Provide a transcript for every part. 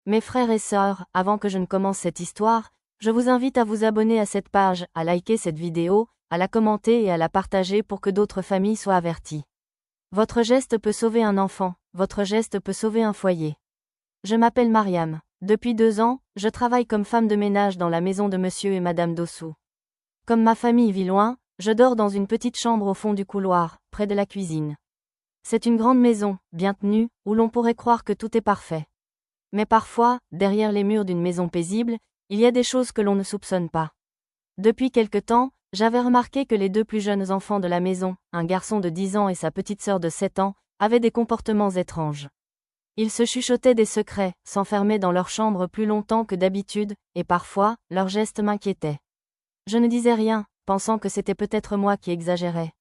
Mes frères et sœurs, avant que je ne commence cette histoire, je vous invite à vous abonner à cette page, à liker cette vidéo, à la commenter et à la partager pour que d'autres familles soient averties. Votre geste peut sauver un enfant, votre geste peut sauver un foyer. Je m'appelle Mariam. Depuis 2 ans, je travaille comme femme de ménage dans la maison de monsieur et madame Dossou. Comme ma famille vit loin, je dors dans une petite chambre au fond du couloir, près de la cuisine. C'est une grande maison, bien tenue, où l'on pourrait croire que tout est parfait. Mais parfois, derrière les murs d'une maison paisible, il y a des choses que l'on ne soupçonne pas. Depuis quelque temps, j'avais remarqué que les 2 plus jeunes enfants de la maison, un garçon de 10 ans et sa petite sœur de 7 ans, avaient des comportements étranges. Ils se chuchotaient des secrets, s'enfermaient dans leur chambre plus longtemps que d'habitude, et parfois, leurs gestes m'inquiétaient. Je ne disais rien, pensant que c'était peut-être moi qui exagérais.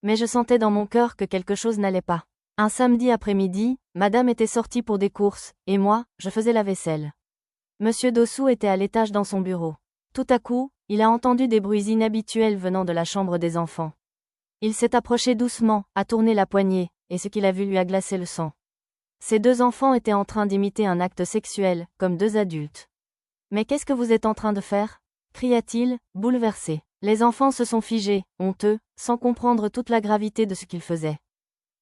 Mais je sentais dans mon cœur que quelque chose n'allait pas. Un samedi après-midi, madame était sortie pour des courses, et moi, je faisais la vaisselle. Monsieur Dossou était à l'étage dans son bureau. Tout à coup, il a entendu des bruits inhabituels venant de la chambre des enfants. Il s'est approché doucement, a tourné la poignée, et ce qu'il a vu lui a glacé le sang. Ces 2 enfants étaient en train d'imiter un acte sexuel, comme 2 adultes. « Mais qu'est-ce que vous êtes en train de faire » cria-t-il, bouleversé. Les enfants se sont figés, honteux, sans comprendre toute la gravité de ce qu'ils faisaient.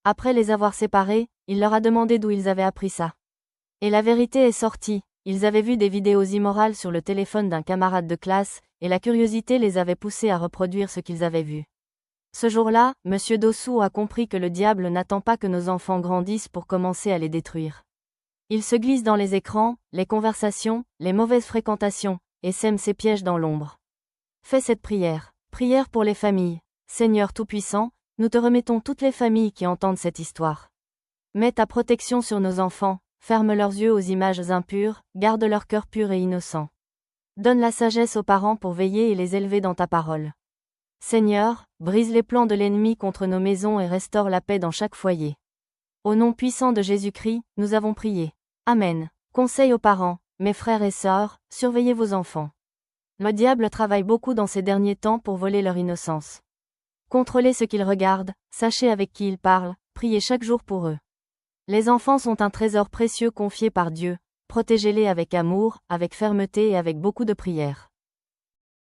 Après les avoir séparés, il leur a demandé d'où ils avaient appris ça. Et la vérité est sortie, ils avaient vu des vidéos immorales sur le téléphone d'un camarade de classe, et la curiosité les avait poussés à reproduire ce qu'ils avaient vu. Ce jour-là, monsieur Dossou a compris que le diable n'attend pas que nos enfants grandissent pour commencer à les détruire. Il se glisse dans les écrans, les conversations, les mauvaises fréquentations, et sème ses pièges dans l'ombre. Fais cette prière. Prière pour les familles. Seigneur Tout-Puissant, nous te remettons toutes les familles qui entendent cette histoire. Mets ta protection sur nos enfants, ferme leurs yeux aux images impures, garde leur cœur pur et innocent. Donne la sagesse aux parents pour veiller et les élever dans ta parole. Seigneur, brise les plans de l'ennemi contre nos maisons et restaure la paix dans chaque foyer. Au nom puissant de Jésus-Christ, nous avons prié. Amen. Conseil aux parents, mes frères et sœurs, surveillez vos enfants. Le diable travaille beaucoup dans ces derniers temps pour voler leur innocence. Contrôlez ce qu'ils regardent, sachez avec qui ils parlent, priez chaque jour pour eux. Les enfants sont un trésor précieux confié par Dieu, protégez-les avec amour, avec fermeté et avec beaucoup de prières.